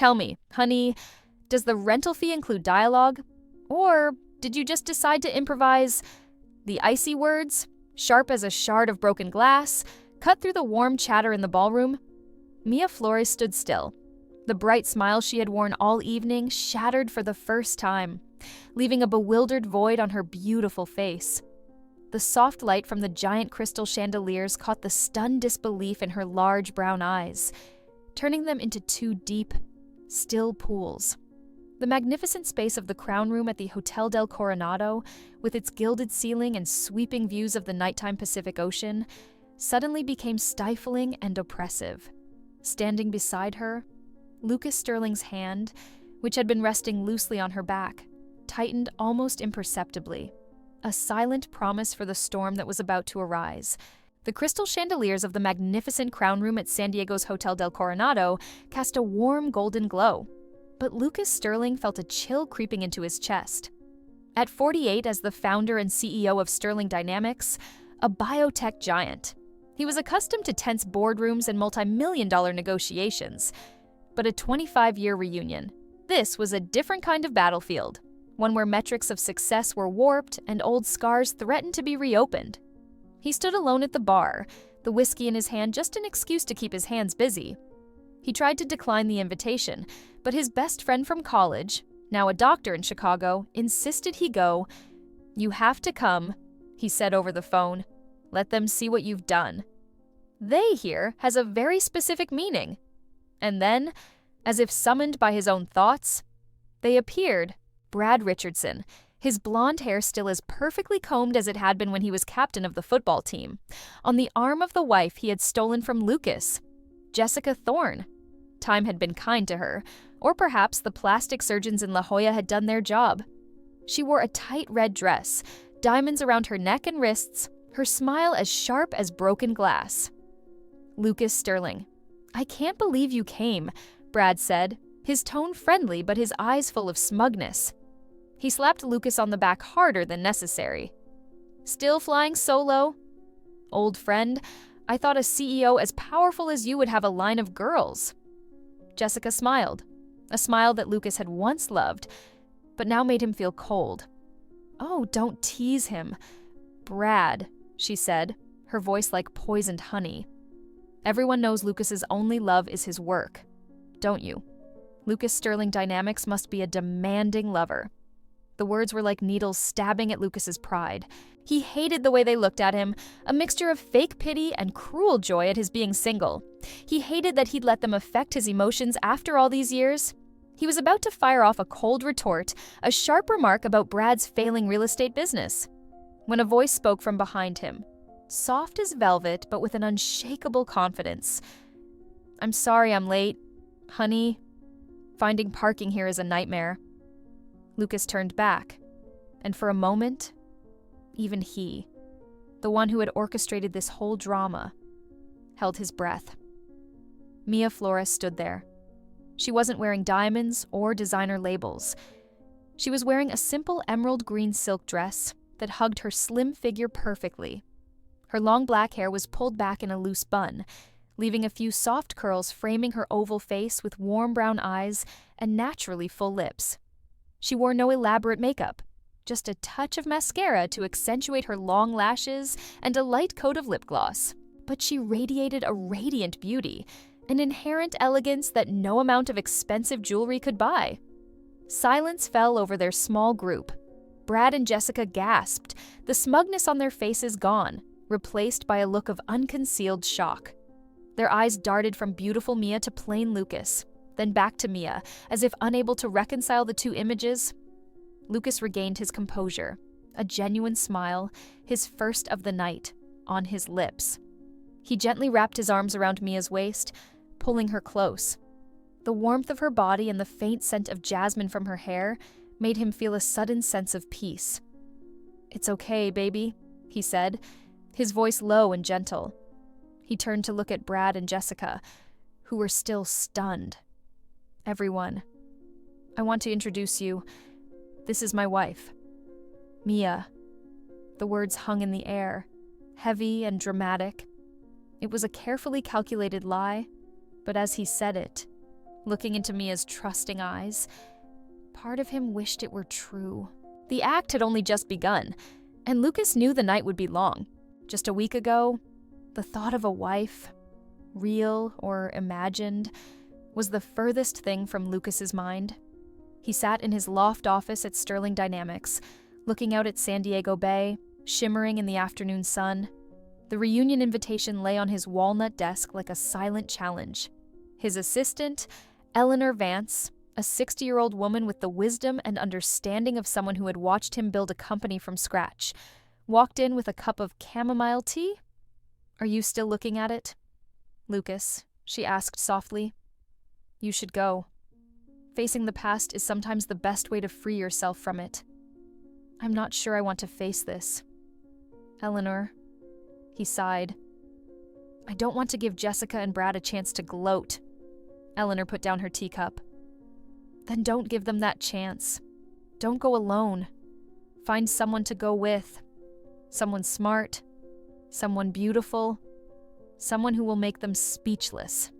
Tell me, honey, does the rental fee include dialogue? Or did you just decide to improvise the icy words, sharp as a shard of broken glass, cut through the warm chatter in the ballroom? Mia Flores stood still. The bright smile she had worn all evening shattered for the first time, leaving a bewildered void on her beautiful face. The soft light from the giant crystal chandeliers caught the stunned disbelief in her large brown eyes, turning them into two deep, still pools. The magnificent space of the crown room at the Hotel del Coronado, with its gilded ceiling and sweeping views of the nighttime Pacific Ocean, suddenly became stifling and oppressive. Standing beside her, Lucas Sterling's hand, which had been resting loosely on her back, tightened almost imperceptibly, a silent promise for the storm that was about to arise. The crystal chandeliers of the magnificent crown room at San Diego's Hotel del Coronado cast a warm golden glow, but Lucas Sterling felt a chill creeping into his chest. At 48, as the founder and CEO of Sterling Dynamics, a biotech giant, he was accustomed to tense boardrooms and multi-million-dollar negotiations. But a 25-year reunion, this was a different kind of battlefield, one where metrics of success were warped and old scars threatened to be reopened. He stood alone at the bar, the whiskey in his hand just an excuse to keep his hands busy. He tried to decline the invitation, but his best friend from college, now a doctor in Chicago, insisted he go. "You have to come," he said over the phone. "Let them see what you've done." "They" here has a very specific meaning. And then, as if summoned by his own thoughts, they appeared. Brad Richardson, his blonde hair still as perfectly combed as it had been when he was captain of the football team, on the arm of the wife he had stolen from Lucas, Jessica Thorne. Time had been kind to her, or perhaps the plastic surgeons in La Jolla had done their job. She wore a tight red dress, diamonds around her neck and wrists, her smile as sharp as broken glass. Lucas Sterling. "I can't believe you came," Brad said, his tone friendly but his eyes full of smugness. He slapped Lucas on the back harder than necessary. "Still flying solo? Old friend, I thought a CEO as powerful as you would have a line of girls." Jessica smiled, a smile that Lucas had once loved, but now made him feel cold. "Oh, don't tease him. Brad," she said, her voice like poisoned honey. "Everyone knows Lucas's only love is his work, don't you? Lucas Sterling Dynamics must be a demanding lover." The words were like needles stabbing at Lucas's pride. He hated the way they looked at him, a mixture of fake pity and cruel joy at his being single. He hated that he'd let them affect his emotions after all these years. He was about to fire off a cold retort, a sharp remark about Brad's failing real estate business, when a voice spoke from behind him, soft as velvet but with an unshakable confidence. "I'm sorry I'm late. Honey, finding parking here is a nightmare." Lucas turned back, and for a moment, even he, the one who had orchestrated this whole drama, held his breath. Mia Flores stood there. She wasn't wearing diamonds or designer labels. She was wearing a simple emerald green silk dress that hugged her slim figure perfectly. Her long black hair was pulled back in a loose bun, leaving a few soft curls framing her oval face with warm brown eyes and naturally full lips. She wore no elaborate makeup, just a touch of mascara to accentuate her long lashes and a light coat of lip gloss. But she radiated a radiant beauty, an inherent elegance that no amount of expensive jewelry could buy. Silence fell over their small group. Brad and Jessica gasped, the smugness on their faces gone, replaced by a look of unconcealed shock. Their eyes darted from beautiful Mia to plain Lucas, then back to Mia, as if unable to reconcile the two images. Lucas regained his composure, a genuine smile, his first of the night, on his lips. He gently wrapped his arms around Mia's waist, pulling her close. The warmth of her body and the faint scent of jasmine from her hair made him feel a sudden sense of peace. "It's okay, baby," he said, his voice low and gentle. He turned to look at Brad and Jessica, who were still stunned. "Everyone, I want to introduce you. This is my wife, Mia." The words hung in the air, heavy and dramatic. It was a carefully calculated lie, but as he said it, looking into Mia's trusting eyes. Part of him wished it were true. The act had only just begun, and Lucas knew the night would be long. Just a week ago, the thought of a wife, real or imagined, was the furthest thing from Lucas's mind. He sat in his loft office at Sterling Dynamics, looking out at San Diego Bay, shimmering in the afternoon sun. The reunion invitation lay on his walnut desk like a silent challenge. His assistant, Eleanor Vance, a 60-year-old woman with the wisdom and understanding of someone who had watched him build a company from scratch, walked in with a cup of chamomile tea. "Are you still looking at it?" "Lucas," she asked softly. "You should go. Facing the past is sometimes the best way to free yourself from it." "I'm not sure I want to face this." "Eleanor," he sighed. "I don't want to give Jessica and Brad a chance to gloat." Eleanor put down her teacup. "Then don't give them that chance. Don't go alone. Find someone to go with. Someone smart. Someone beautiful. Someone who will make them speechless."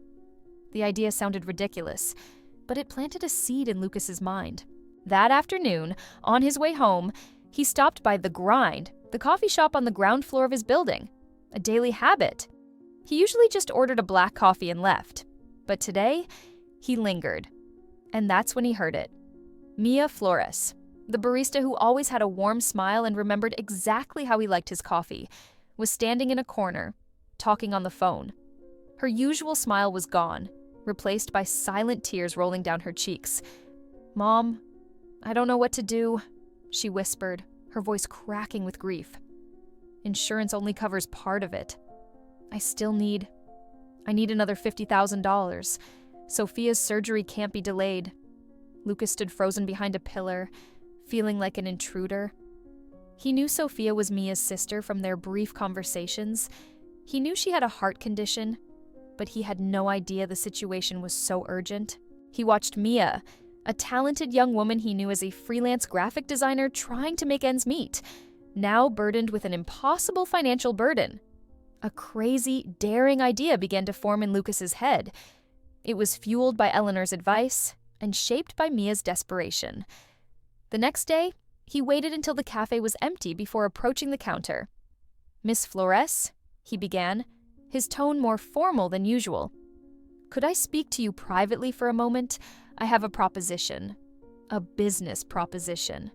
The idea sounded ridiculous, but it planted a seed in Lucas's mind. That afternoon, on his way home, he stopped by The Grind, the coffee shop on the ground floor of his building. A daily habit. He usually just ordered a black coffee and left. But today, he lingered. And that's when he heard it. Mia Flores, the barista who always had a warm smile and remembered exactly how he liked his coffee, was standing in a corner, talking on the phone. Her usual smile was gone, replaced by silent tears rolling down her cheeks. "Mom, I don't know what to do," she whispered, her voice cracking with grief. "Insurance only covers part of it. I need another $50,000. Sophia's surgery can't be delayed." Lucas stood frozen behind a pillar, feeling like an intruder. He knew Sophia was Mia's sister from their brief conversations. He knew she had a heart condition, but he had no idea the situation was so urgent. He watched Mia, a talented young woman he knew as a freelance graphic designer trying to make ends meet, now burdened with an impossible financial burden. A crazy, daring idea began to form in Lucas's head. It was fueled by Eleanor's advice and shaped by Mia's desperation. The next day, he waited until the cafe was empty before approaching the counter. "Miss Flores," he began, his tone more formal than usual. "Could I speak to you privately for a moment? I have a proposition. A business proposition."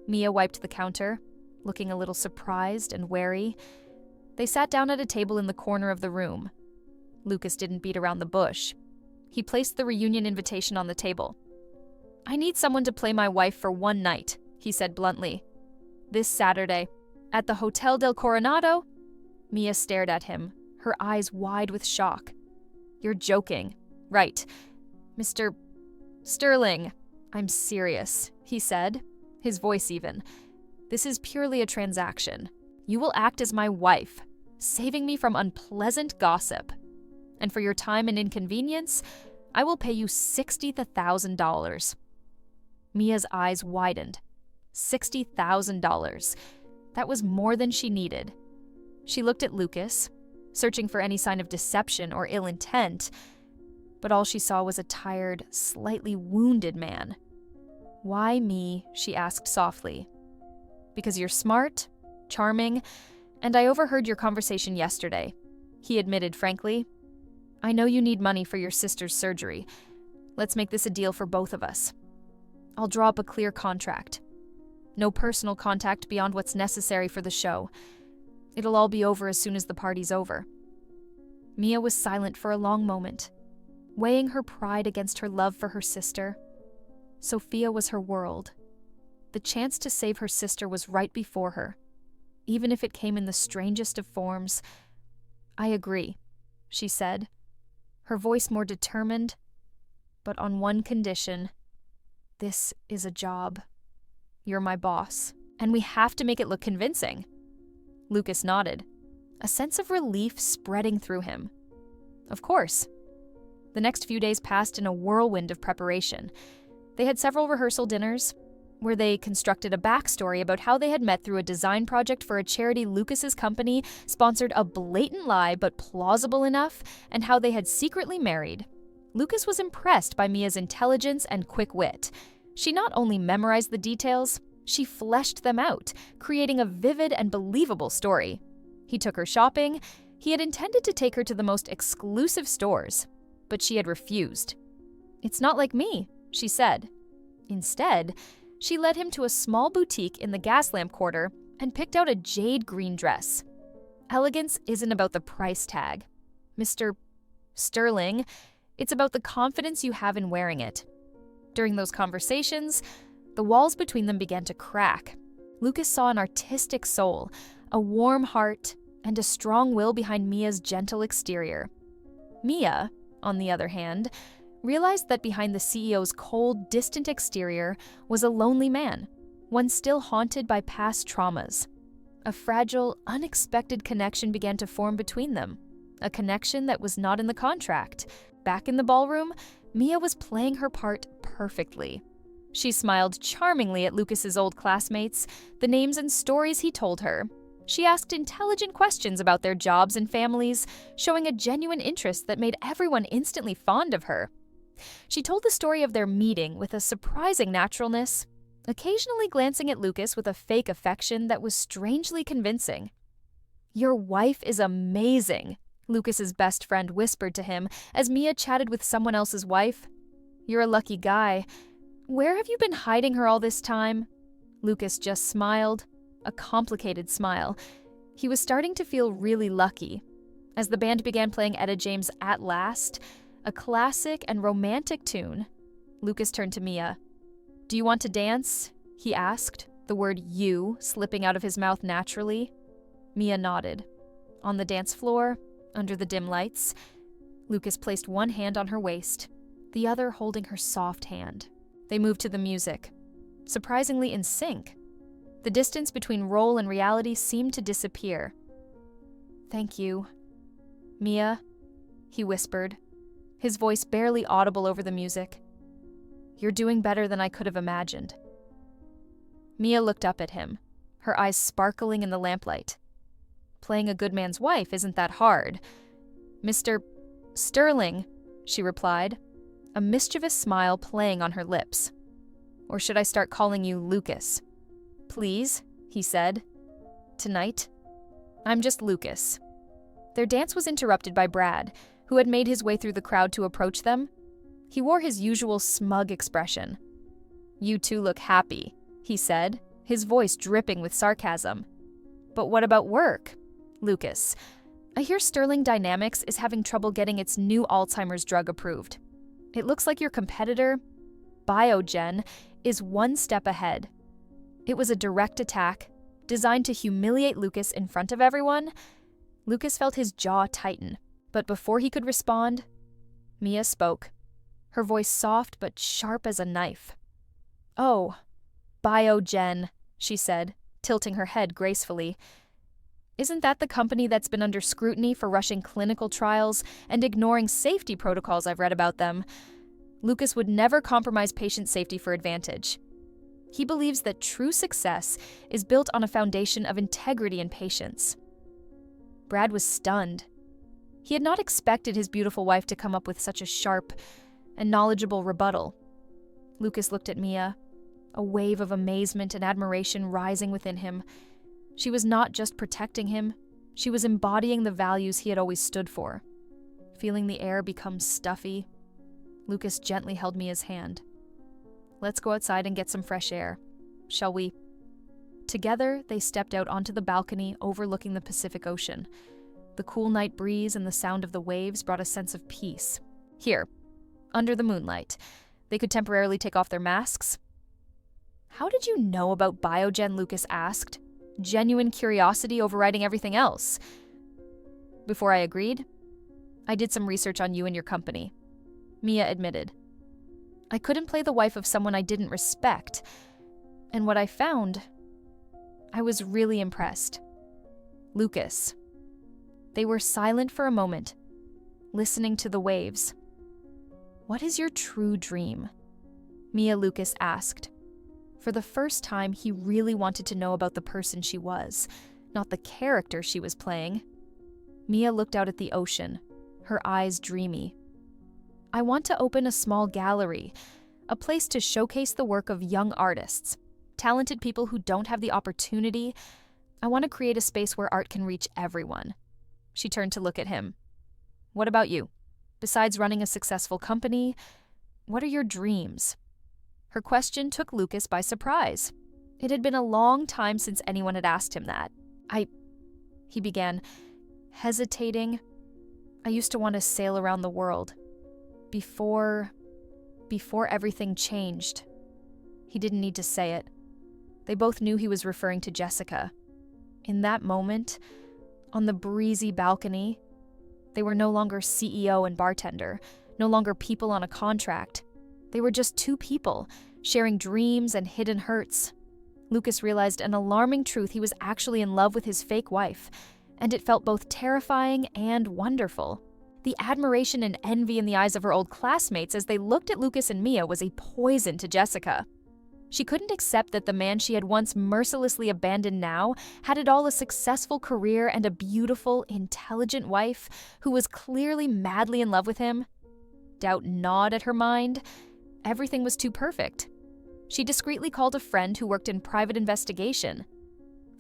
Mia wiped the counter, looking a little surprised and wary. They sat down at a table in the corner of the room. Lucas didn't beat around the bush. He placed the reunion invitation on the table. "I need someone to play my wife for one night," he said bluntly. "This Saturday, at the Hotel del Coronado." Mia stared at him, her eyes wide with shock. "You're joking." "Right. Mr. Sterling." "I'm serious," he said, his voice even. "This is purely a transaction. You will act as my wife, saving me from unpleasant gossip. And for your time and inconvenience, I will pay you $60,000. Mia's eyes widened. $60,000. That was more than she needed. She looked at Lucas, searching for any sign of deception or ill intent, but all she saw was a tired, slightly wounded man. "Why me?" she asked softly. "Because you're smart, charming, and I overheard your conversation yesterday," he admitted frankly. "I know you need money for your sister's surgery. Let's make this a deal for both of us. I'll draw up a clear contract. No personal contact beyond what's necessary for the show. It'll all be over as soon as the party's over." Mia was silent for a long moment, weighing her pride against her love for her sister. Sophia was her world. The chance to save her sister was right before her, even if it came in the strangest of forms. "I agree," she said, her voice more determined, "but on one condition. This is a job. You're my boss, and we have to make it look convincing." Lucas nodded, a sense of relief spreading through him. "Of course." The next few days passed in a whirlwind of preparation. They had several rehearsal dinners, where they constructed a backstory about how they had met through a design project for a charity Lucas's company sponsored, a blatant lie but plausible enough, and how they had secretly married. Lucas was impressed by Mia's intelligence and quick wit. She not only memorized the details, she fleshed them out, creating a vivid and believable story. He took her shopping. He had intended to take her to the most exclusive stores, but she had refused. "It's not like me," she said. Instead, she led him to a small boutique in the Gaslamp Quarter and picked out a jade green dress. Elegance isn't about the price tag. Mr. Sterling, it's about the confidence you have in wearing it. During those conversations, the walls between them began to crack. Lucas saw an artistic soul, a warm heart, and a strong will behind Mia's gentle exterior. Mia, on the other hand, realized that behind the CEO's cold, distant exterior was a lonely man, one still haunted by past traumas. A fragile, unexpected connection began to form between them, a connection that was not in the contract. Back in the ballroom, Mia was playing her part perfectly. She smiled charmingly at Lucas's old classmates, the names and stories he told her. She asked intelligent questions about their jobs and families, showing a genuine interest that made everyone instantly fond of her. She told the story of their meeting with a surprising naturalness, occasionally glancing at Lucas with a fake affection that was strangely convincing. "Your wife is amazing," Lucas's best friend whispered to him as Mia chatted with someone else's wife. "You're a lucky guy. Where have you been hiding her all this time?" Lucas just smiled, a complicated smile. He was starting to feel really lucky. As the band began playing Etta James' At Last, a classic and romantic tune, Lucas turned to Mia. "Do you want to dance?" he asked, the word "you" slipping out of his mouth naturally. Mia nodded. On the dance floor, under the dim lights, Lucas placed one hand on her waist, the other holding her soft hand. They moved to the music, surprisingly in sync. The distance between role and reality seemed to disappear. "Thank you, Mia," he whispered, his voice barely audible over the music. "You're doing better than I could have imagined." Mia looked up at him, her eyes sparkling in the lamplight. "Playing a good man's wife isn't that hard. Mr. Sterling," she replied, a mischievous smile playing on her lips. "Or should I start calling you Lucas?" "Please," he said. "Tonight, I'm just Lucas." Their dance was interrupted by Brad, who had made his way through the crowd to approach them. He wore his usual smug expression. "You two look happy," he said, his voice dripping with sarcasm. "But what about work?" "Lucas, I hear Sterling Dynamics is having trouble getting its new Alzheimer's drug approved. It looks like your competitor, Biogen, is one step ahead." It was a direct attack, designed to humiliate Lucas in front of everyone. Lucas felt his jaw tighten, but before he could respond, Mia spoke, her voice soft but sharp as a knife. "Oh, Biogen," she said, tilting her head gracefully. "Isn't that the company that's been under scrutiny for rushing clinical trials and ignoring safety protocols I've read about them? Lucas would never compromise patient safety for advantage. He believes that true success is built on a foundation of integrity and patience." Brad was stunned. He had not expected his beautiful wife to come up with such a sharp and knowledgeable rebuttal. Lucas looked at Mia, a wave of amazement and admiration rising within him. She was not just protecting him, she was embodying the values he had always stood for. Feeling the air become stuffy, Lucas gently held Mia's hand. "Let's go outside and get some fresh air, shall we?" Together, they stepped out onto the balcony overlooking the Pacific Ocean. The cool night breeze and the sound of the waves brought a sense of peace. Here, under the moonlight, they could temporarily take off their masks. "How did you know about Biogen?" Lucas asked, genuine curiosity overriding everything else. "Before I agreed, I did some research on you and your company," Mia admitted. "I couldn't play the wife of someone I didn't respect, and what I found, I was really impressed. Lucas." They were silent for a moment, listening to the waves. "What is your true dream?" Mia Lucas asked. For the first time, he really wanted to know about the person she was, not the character she was playing. Mia looked out at the ocean, her eyes dreamy. I want to open a small gallery, a place to showcase the work of young artists, talented people who don't have the opportunity. I want to create a space where art can reach everyone." She turned to look at him. "What about you? Besides running a successful company, what are your dreams?" Her question took Lucas by surprise. It had been a long time since anyone had asked him that. He began, hesitating. "I used to want to sail around the world. Before everything changed." He didn't need to say it. They both knew he was referring to Jessica. In that moment, on the breezy balcony, they were no longer CEO and bartender, no longer people on a contract. They were just two people, sharing dreams and hidden hurts. Lucas realized an alarming truth: he was actually in love with his fake wife, and it felt both terrifying and wonderful. The admiration and envy in the eyes of her old classmates as they looked at Lucas and Mia was a poison to Jessica. She couldn't accept that the man she had once mercilessly abandoned now had it all: a successful career and a beautiful, intelligent wife who was clearly madly in love with him. Doubt gnawed at her mind. Everything was too perfect. She discreetly called a friend who worked in private investigation.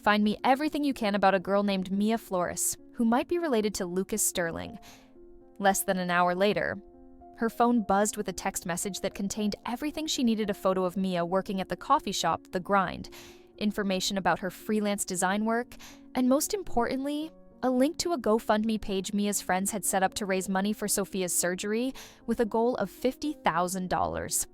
"Find me everything you can about a girl named Mia Flores, who might be related to Lucas Sterling." Less than an hour later, her phone buzzed with a text message that contained everything she needed: a photo of Mia working at the coffee shop, The Grind, information about her freelance design work, and most importantly, a link to a GoFundMe page Mia's friends had set up to raise money for Sophia's surgery with a goal of $50,000.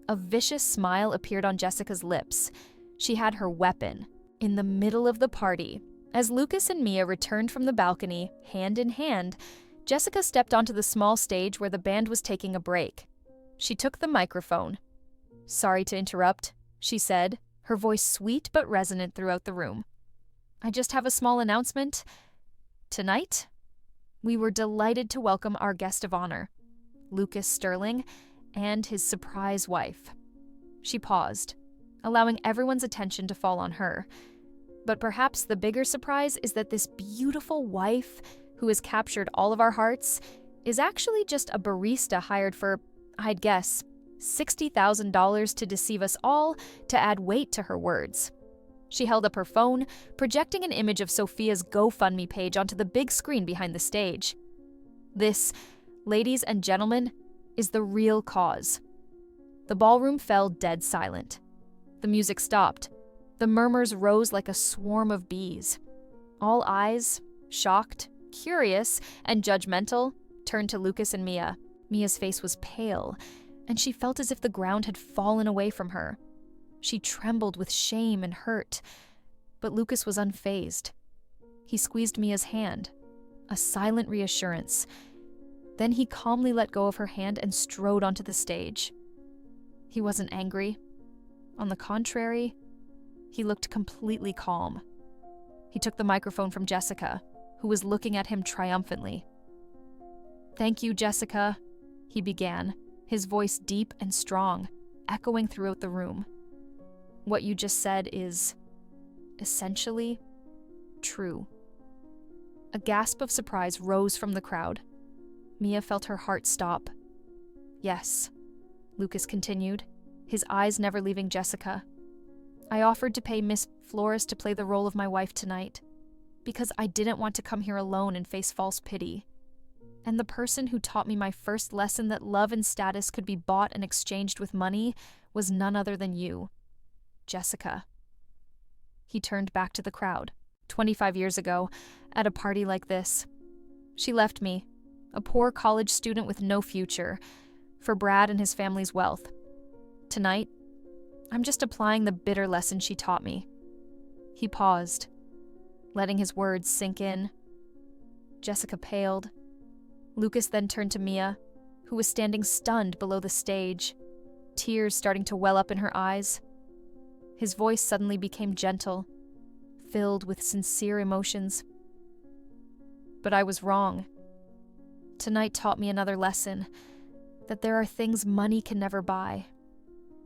A vicious smile appeared on Jessica's lips. She had her weapon in the middle of the party. As Lucas and Mia returned from the balcony, hand in hand, Jessica stepped onto the small stage where the band was taking a break. She took the microphone. "Sorry to interrupt," she said, her voice sweet but resonant throughout the room. "I just have a small announcement. Tonight, we were delighted to welcome our guest of honor, Lucas Sterling, and his surprise wife." She paused, allowing everyone's attention to fall on her. But perhaps the bigger surprise is that this beautiful wife, who has captured all of our hearts, is actually just a barista hired for, I'd guess, $60,000 to deceive us all, to add weight to her words. She held up her phone, projecting an image of Sophia's GoFundMe page onto the big screen behind the stage. This, ladies and gentlemen, is the real cause. The ballroom fell dead silent. The music stopped. The murmurs rose like a swarm of bees. All eyes, shocked, curious, and judgmental, turned to Lucas and Mia. Mia's face was pale, and she felt as if the ground had fallen away from her. She trembled with shame and hurt, but Lucas was unfazed. He squeezed Mia's hand, a silent reassurance. Then he calmly let go of her hand and strode onto the stage. He wasn't angry. On the contrary, he looked completely calm. He took the microphone from Jessica, who was looking at him triumphantly. "Thank you, Jessica," he began, his voice deep and strong, echoing throughout the room. "What you just said is, essentially, true." A gasp of surprise rose from the crowd. Mia felt her heart stop. "Yes," Lucas continued, his eyes never leaving Jessica. "I offered to pay Miss Flores to play the role of my wife tonight, because I didn't want to come here alone and face false pity. And the person who taught me my first lesson that love and status could be bought and exchanged with money was none other than you, Jessica." He turned back to the crowd. 25 years ago, at a party like this, she left me, a poor college student with no future, for Brad and his family's wealth. Tonight, I'm just applying the bitter lesson she taught me. He paused, letting his words sink in. Jessica paled. Lucas then turned to Mia, who was standing stunned below the stage, tears starting to well up in her eyes. His voice suddenly became gentle, filled with sincere emotions. "But I was wrong. Tonight taught me another lesson, that there are things money can never buy.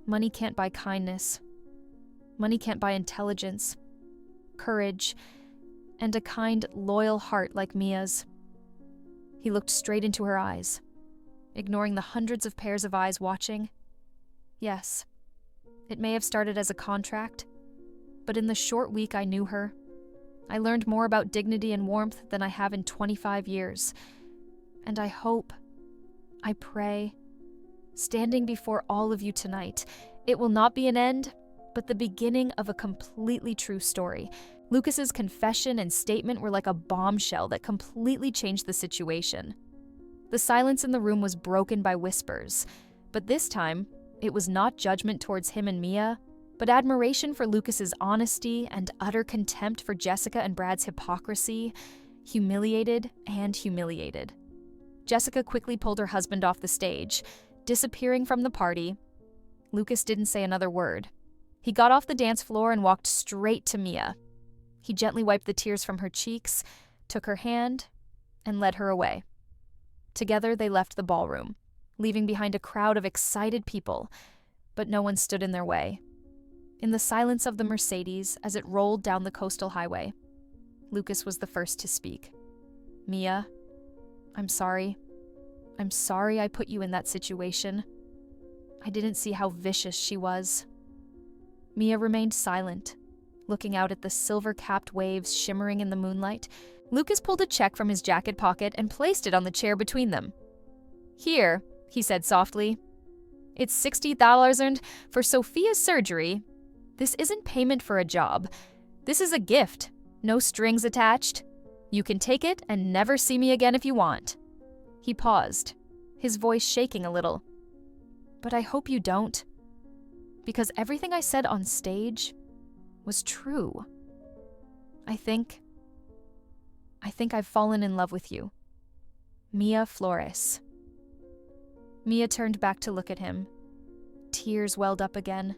Money can't buy kindness. Money can't buy intelligence, courage, and a kind, loyal heart like Mia's." He looked straight into her eyes. ignoring the hundreds of pairs of eyes watching. Yes, it may have started as a contract, but in the short week I knew her, I learned more about dignity and warmth than I have in 25 years. And I hope, I pray, standing before all of you tonight, it will not be an end, but the beginning of a completely true story. Lucas's confession and statement were like a bombshell that completely changed the situation. The silence in the room was broken by whispers, but this time, it was not judgment towards him and Mia, but admiration for Lucas's honesty and utter contempt for Jessica and Brad's hypocrisy, humiliated and humiliated. Jessica quickly pulled her husband off the stage, disappearing from the party. Lucas didn't say another word. He got off the dance floor and walked straight to Mia. He gently wiped the tears from her cheeks, took her hand, and led her away. Together they left the ballroom, leaving behind a crowd of excited people, but no one stood in their way. In the silence of the Mercedes as it rolled down the coastal highway, Lucas was the first to speak. "Mia, I'm sorry. I'm sorry I put you in that situation. I didn't see how vicious she was." Mia remained silent, looking out at the silver-capped waves shimmering in the moonlight. Lucas pulled a check from his jacket pocket and placed it on the chair between them. "Here," he said softly. "It's $60,000 for Sophia's surgery. This isn't payment for a job. This is a gift, no strings attached. You can take it and never see me again if you want." He paused, his voice shaking a little. "But I hope you don't, because everything I said on stage was true. I think I've fallen in love with you. Mia Flores." Mia turned back to look at him. Tears welled up again.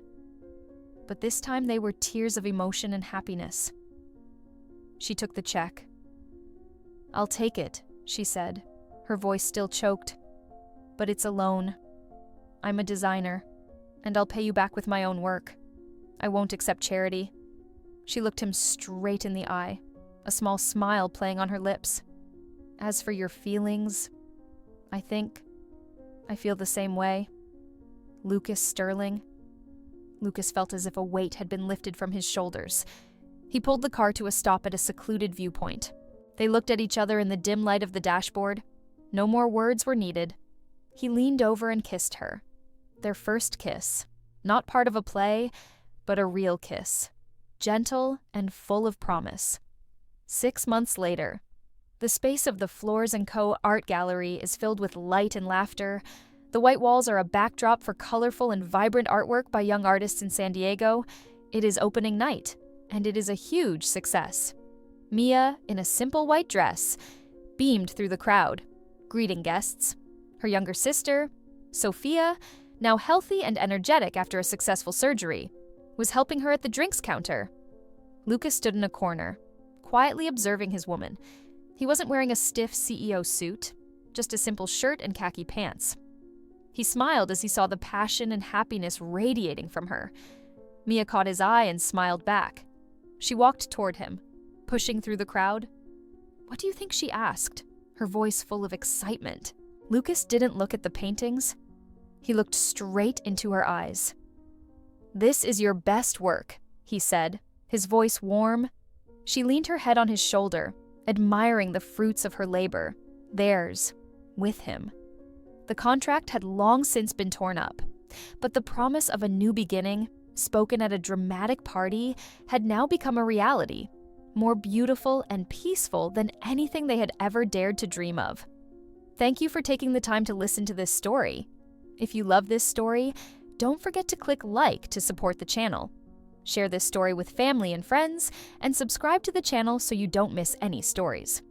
But this time they were tears of emotion and happiness. She took the check. "I'll take it," she said, her voice still choked. "But it's a loan. I'm a designer, and I'll pay you back with my own work. I won't accept charity." She looked him straight in the eye, a small smile playing on her lips. "As for your feelings, I feel the same way. Lucas Sterling." Lucas felt as if a weight had been lifted from his shoulders. He pulled the car to a stop at a secluded viewpoint. They looked at each other in the dim light of the dashboard. No more words were needed. He leaned over and kissed her. Their first kiss. Not part of a play, but a real kiss. Gentle and full of promise. 6 months later, the space of the Floors & Co. art gallery is filled with light and laughter. The white walls are a backdrop for colorful and vibrant artwork by young artists in San Diego. It is opening night, and it is a huge success. Mia, in a simple white dress, beamed through the crowd, greeting guests. Her younger sister, Sophia, now healthy and energetic after a successful surgery, was helping her at the drinks counter. Lucas stood in a corner, quietly observing his woman. He wasn't wearing a stiff CEO suit, just a simple shirt and khaki pants. He smiled as he saw the passion and happiness radiating from her. Mia caught his eye and smiled back. She walked toward him, pushing through the crowd. "What do you think?" she asked, her voice full of excitement. Lucas didn't look at the paintings. He looked straight into her eyes. "This is your best work," he said, his voice warm. She leaned her head on his shoulder, admiring the fruits of her labor, theirs, with him. The contract had long since been torn up, but the promise of a new beginning, spoken at a dramatic party, had now become a reality, more beautiful and peaceful than anything they had ever dared to dream of. Thank you for taking the time to listen to this story. If you love this story, don't forget to click like to support the channel. Share this story with family and friends, and subscribe to the channel so you don't miss any stories.